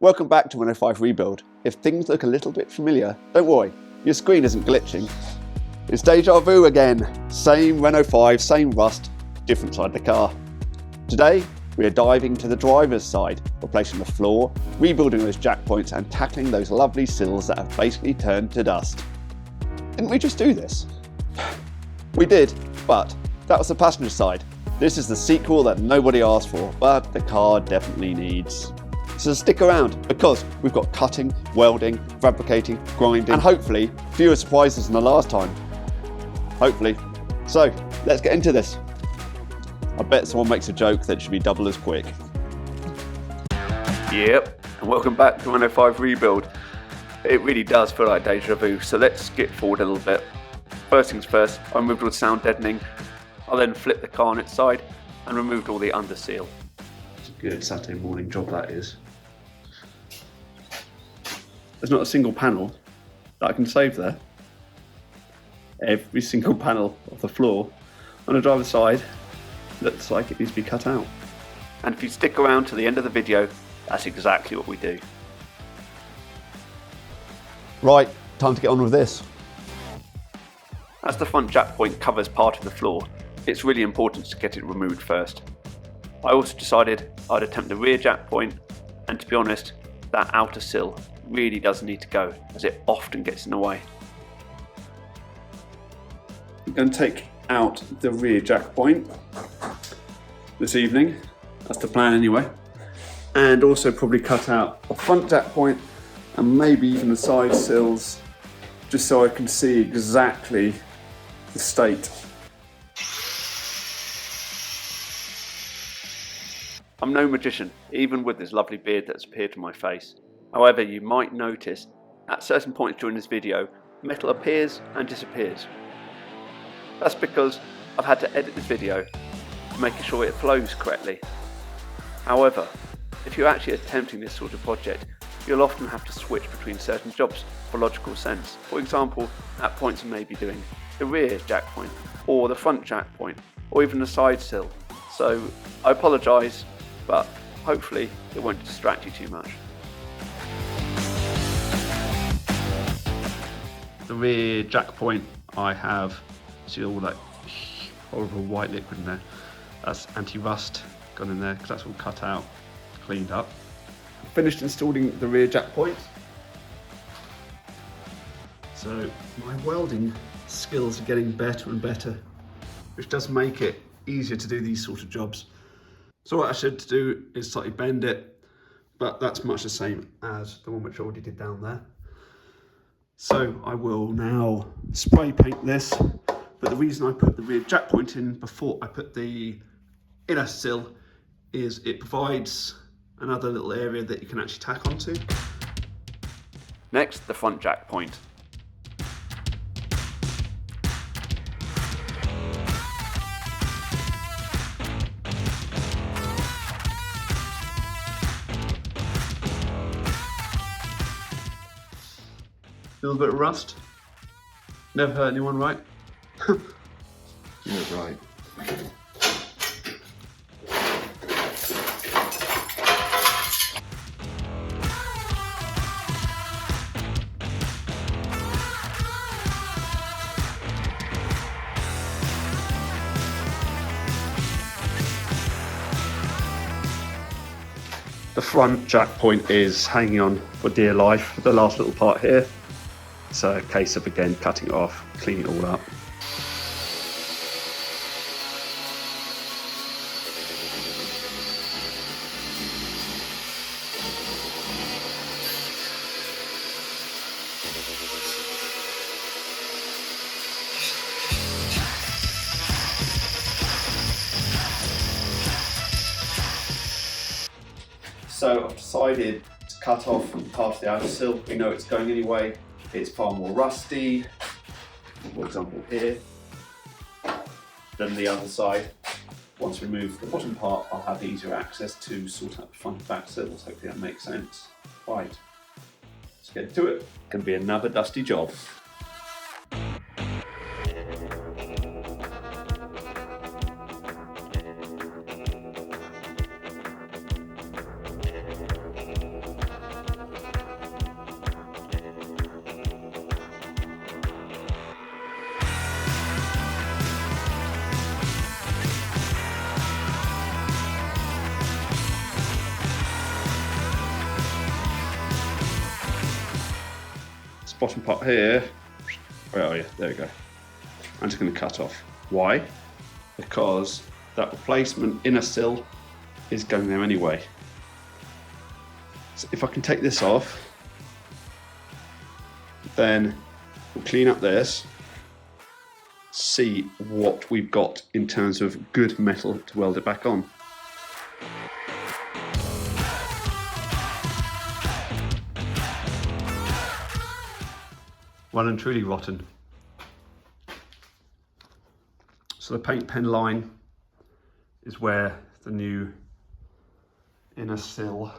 Welcome back to 105 Rebuild. If things look a little bit familiar, don't worry, your screen isn't glitching. It's déjà vu again. Same Renault 5, same rust, different side of the car. Today, we are diving to the driver's side, replacing the floor, rebuilding those jack points and tackling those lovely sills that have basically turned to dust. Didn't we just do this? We did, but that was the passenger side. This is the sequel that nobody asked for, but the car definitely needs. So stick around, because we've got cutting, welding, fabricating, grinding, and hopefully fewer surprises than the last time. Hopefully. So let's get into this. I bet someone makes a joke that it should be double as quick. Yep, and welcome back to 105 Rebuild. It really does feel like deja vu, so let's skip forward a little bit. First things first, I removed all the sound deadening. I then flipped the car on its side and removed all the under seal. It's a good Saturday morning job that is. There's not a single panel that I can save there. Every single panel of the floor on the driver's side looks like it needs to be cut out. And if you stick around to the end of the video, that's exactly what we do. Right, time to get on with this. As the front jack point covers part of the floor, it's really important to get it removed first. I also decided I'd attempt the rear jack point, and to be honest, that outer sill really does need to go, as it often gets in the way. I'm going to take out the rear jack point this evening, that's the plan anyway, and also probably cut out a front jack point and maybe even the side sills, just so I can see exactly the state. I'm no magician, even with this lovely beard that's appeared on my face. However, you might notice at certain points during this video, metal appears and disappears. That's because I've had to edit this video to make sure it flows correctly. However, if you're actually attempting this sort of project, you'll often have to switch between certain jobs for logical sense. For example, at points you may be doing the rear jack point, or the front jack point, or even the side sill. So I apologise, but hopefully it won't distract you too much. The rear jack point, I have, see all that horrible white liquid in there. That's anti-rust gone in there because that's all cut out, cleaned up. Finished installing the rear jack point. So my welding skills are getting better and better, which does make it easier to do these sort of jobs. So what I should do is slightly bend it, but that's much the same as the one which I already did down there. So I will now spray paint this, but the reason I put the rear jack point in before I put the inner sill is it provides another little area that you can actually tack onto. Next, the front jack point. A little bit of rust. Never hurt anyone, right? You're right. The front jack point is hanging on for dear life, the last little part here. It's a case of, again, cutting it off, cleaning it all up. So I've decided to cut off part of the outer sill. We know it's going anyway. It's far more rusty, for example here, than the other side. Once we remove the bottom part, I'll have easier access to sort out the front and back sills. Hopefully that makes sense. Right, let's get to it. Can be another dusty job. bottom part here, where are you? There we go. I'm just going to cut off. Why? Because that replacement inner sill is going there anyway. So if I can take this off, then we'll clean up this, see what we've got in terms of good metal to weld it back on. Well and truly rotten. So the paint pen line is where the new inner sill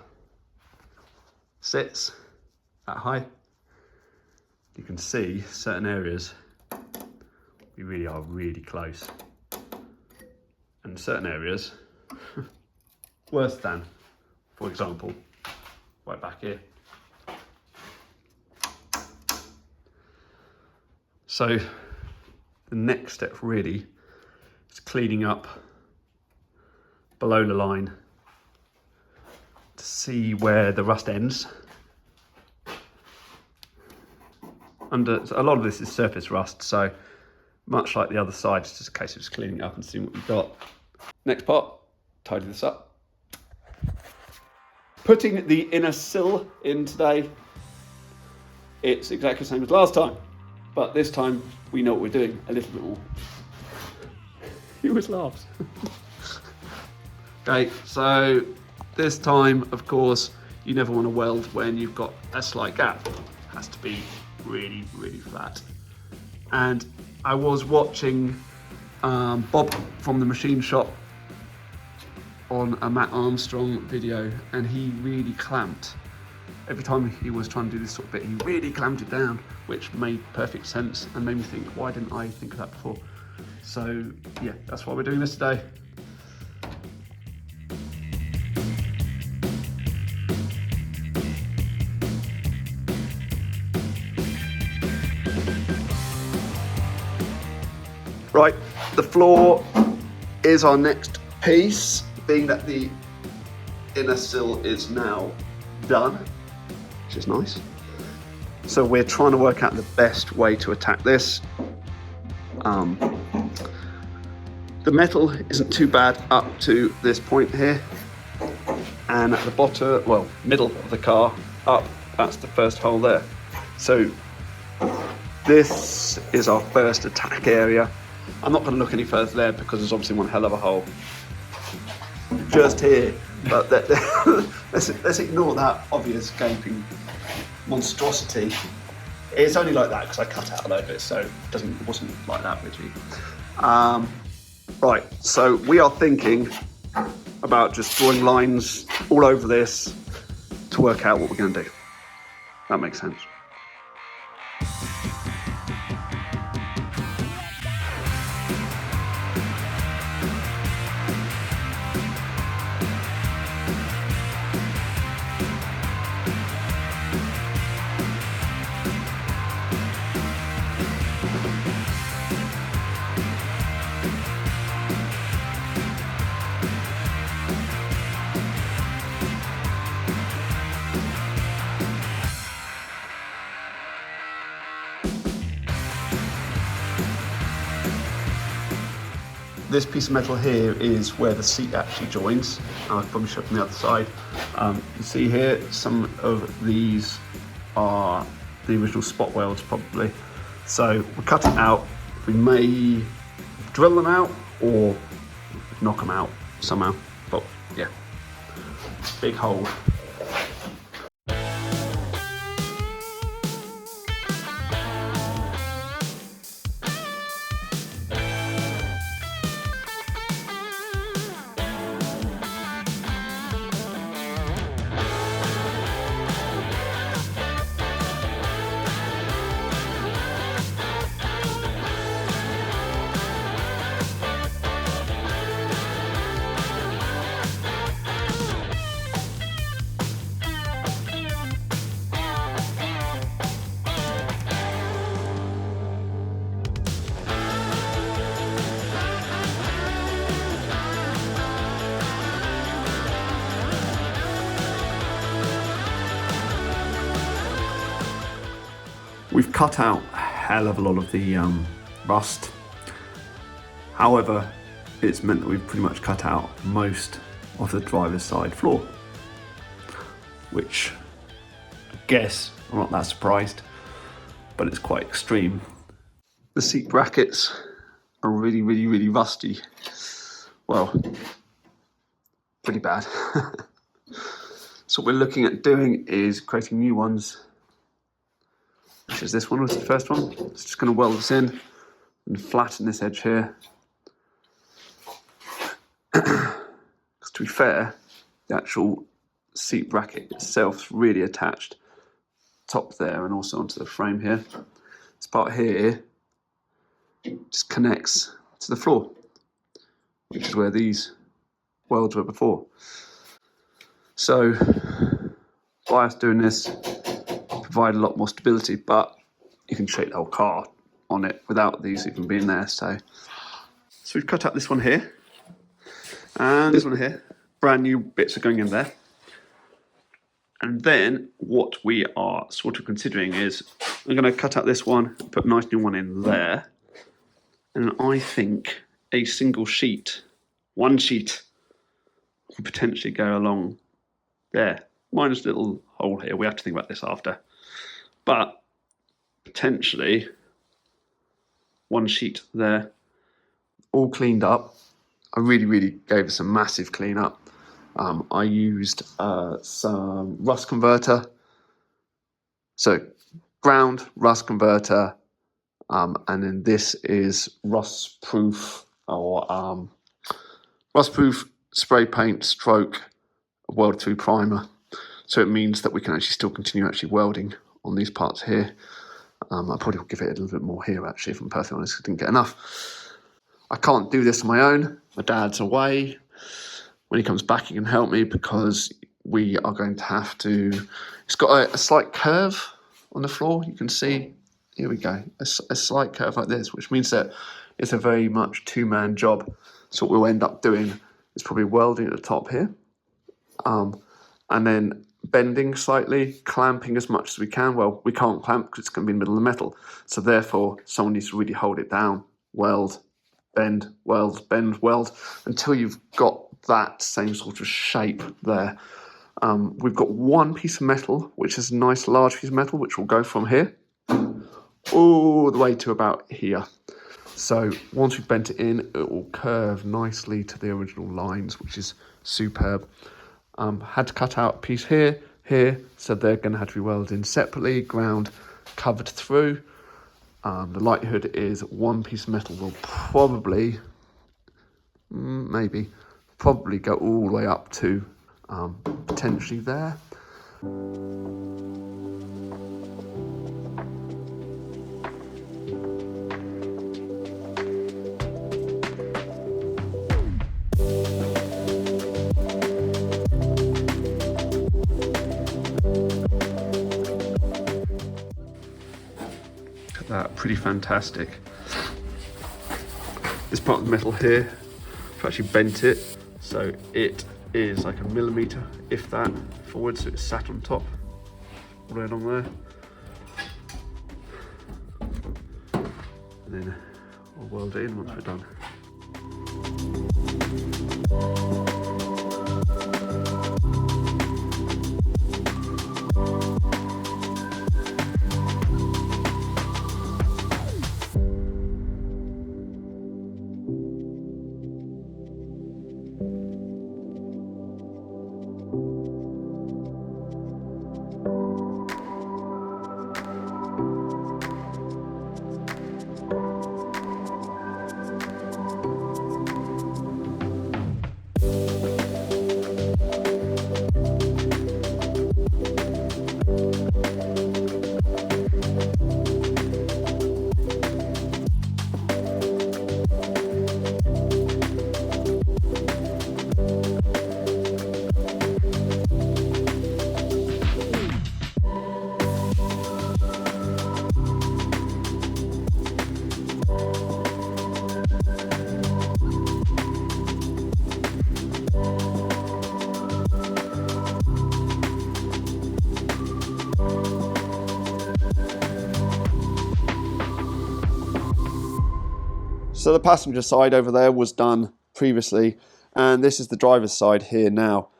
sits that high. You can see certain areas we really are really close, and certain areas worse than, for example, right back here. So the next step really is cleaning up below the line to see where the rust ends. So a lot of this is surface rust, so much like the other side, it's just a case of just cleaning it up and seeing what we've got. Next part, tidy this up. Putting the inner sill in today, it's exactly the same as last time, but this time we know what we're doing a little bit more. He always laughs. Okay, so this time, of course, you never want to weld when you've got a slight gap. It has to be really, really flat. And I was watching Bob from the machine shop on a Matt Armstrong video, and he really clamped. Every time he was trying to do this sort of bit, he really clamped it down, which made perfect sense and made me think, why didn't I think of that before? So yeah, that's why we're doing this today. Right, the floor is our next piece, being that the inner sill is now done, which is nice. So we're trying to work out the best way to attack this. The metal isn't too bad up to this point here, and at the bottom, well, middle of the car up, that's the first hole there. So this is our first attack area. I'm not going to look any further there because there's obviously one hell of a hole just here, but let's ignore that obvious gaping monstrosity. It's only like that because I cut out a load of it, so it wasn't like that with you. Right, so we are thinking about just drawing lines all over this to work out what we're going to do. That makes sense. This piece of metal here is where the seat actually joins. I'll probably show it from the other side. You can see here, some of these are the original spot welds probably. So we'll cut it out. We may drill them out or knock them out somehow, but yeah, big hole. We've cut out a hell of a lot of the rust. However, it's meant that we've pretty much cut out most of the driver's side floor, which I guess I'm not that surprised, but it's quite extreme. The seat brackets are really rusty. Well, pretty bad. So what we're looking at doing is creating new ones, which is this one was the first one. It's just going to weld this in and flatten this edge here. Because to be fair, the actual seat bracket itself is really attached top there and also onto the frame here. This part here just connects to the floor, which is where these welds were before. So by us doing this, provide a lot more stability, but you can shape the whole car on it without these even being there. So we've cut out this one here and this one here. Brand new bits are going in there. And then what we are sort of considering is I'm going to cut out this one, put a nice new one in there. And I think a single sheet, one sheet, will potentially go along there. Minus a little hole here. We have to think about this after. But potentially one sheet there, all cleaned up. I really gave us a massive clean up. I used some rust converter. So ground rust converter, and then this is rust proof or rust proof spray paint stroke weld through primer. So it means that we can actually still continue welding on these parts here. I probably will give it a little bit more here actually, if I'm perfectly honest. I didn't get enough. I can't do this on my own. My dad's away. When he comes back, he can help me because we are going to have to... It's got a slight curve on the floor. You can see, here we go, a slight curve like this, which means that it's a very much two-man job. So what we'll end up doing is probably welding at the top here, and then bending slightly, clamping as much as we can. Well, we can't clamp because it's going to be in the middle of the metal. So therefore, someone needs to really hold it down. Weld, bend, weld, until you've got that same sort of shape there. We've got one piece of metal, which is a nice large piece of metal, which will go from here all the way to about here. So once we've bent it in, it will curve nicely to the original lines, which is superb. Had to cut out a piece here, so they're going to have to be welded in separately, ground covered through. The likelihood is one piece of metal will probably go all the way up to potentially there. That pretty fantastic. This part of the metal here, I've actually bent it so it is like a millimetre, if that, forward, so it's sat on top, all the way along there. And then I'll weld it in once we're done. So the passenger side over there was done previously, and this is the driver's side here now.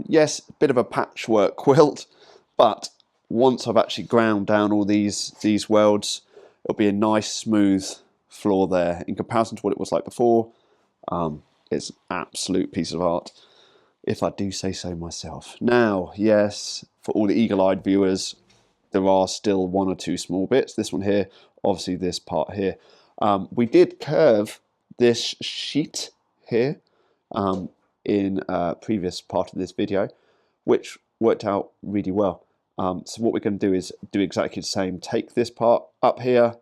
Yes, a bit of a patchwork quilt, but once I've actually ground down all these welds, it'll be a nice smooth floor there. In comparison to what it was like before, it's an absolute piece of art, if I do say so myself. Now, yes, for all the eagle-eyed viewers, there are still one or two small bits. This one here, obviously this part here. We did curve this sheet here in a previous part of this video, which worked out really well. So what we're going to do is do exactly the same. Take this part up here,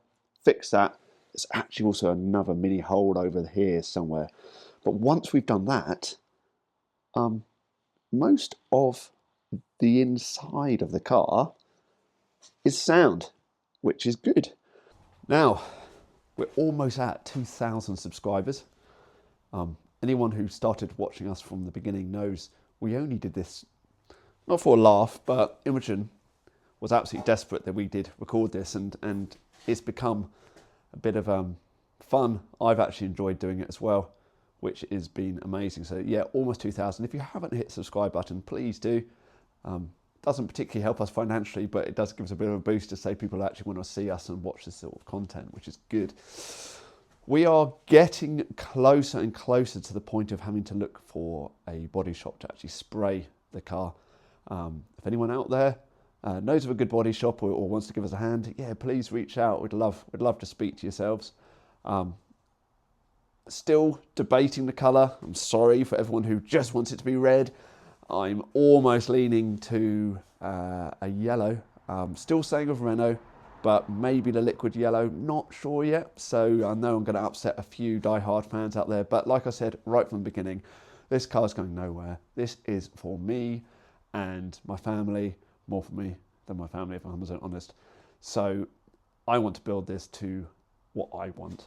fix that. There's actually also another mini hole over here somewhere. But once we've done that, most of the inside of the car is sound, which is good. Now, we're almost at 2,000 subscribers. Anyone who started watching us from the beginning knows we only did this, not for a laugh, but Imogen was absolutely desperate that we did record this, and it's become a bit of fun. I've actually enjoyed doing it as well, which has been amazing. So yeah, almost 2,000. If you haven't hit the subscribe button, please do. Doesn't particularly help us financially, but it does give us a bit of a boost to say people actually want to see us and watch this sort of content, which is good. We are getting closer and closer to the point of having to look for a body shop to actually spray the car. If anyone out there knows of a good body shop or wants to give us a hand, yeah, please reach out. We'd love to speak to yourselves. Still debating the colour. I'm sorry for everyone who just wants it to be red. I'm almost leaning to a yellow. Still saying of Renault, but maybe the liquid yellow, not sure yet. So I know I'm going to upset a few die-hard fans out there, but like I said right from the beginning, this car's going nowhere. This is for me and my family, more for me than my family if I'm honest. So I want to build this to what I want.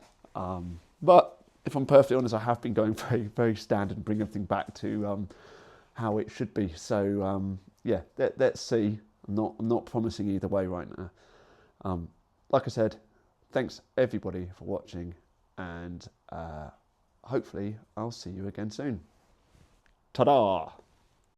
But if I'm perfectly honest, I have been going very, very standard and bring everything back to how it should be. So yeah, let's see. I'm not promising either way right now. Like I said, thanks everybody for watching, and hopefully I'll see you again soon. Ta-da!